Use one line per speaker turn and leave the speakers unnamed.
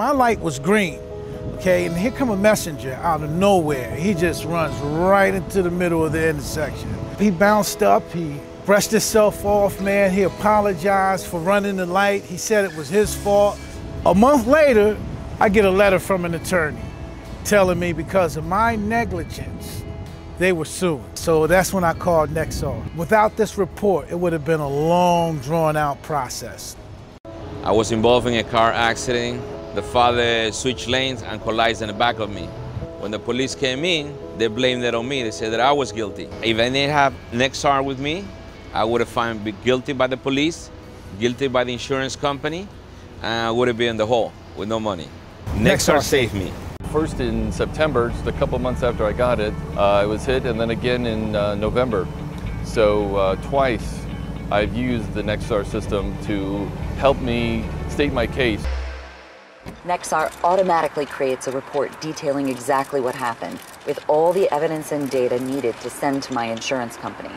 My light was green, okay, and here come a messenger out of nowhere. He just runs right into the middle of the intersection. He bounced up, he brushed himself off, man. He apologized for running the light. He said it was his fault. A month later, I get a letter from an attorney telling me because of my negligence, they were suing. So that's when I called Nexar. Without this report, it would have been a long, drawn-out process.
I was involved in a car accident. The father switched lanes and collided in the back of me. When the police came in, they blamed it on me. They said that I was guilty. If I didn't have Nexar with me, I would have found guilty by the police, guilty by the insurance company, and I would have been in the hole with no money. Nexar saved me.
First in September, just a couple months after I got it, I was hit, and then again in November. So twice I've used the Nexar system to help me state my case.
Nexar automatically creates a report detailing exactly what happened, with all the evidence and data needed to send to my insurance company.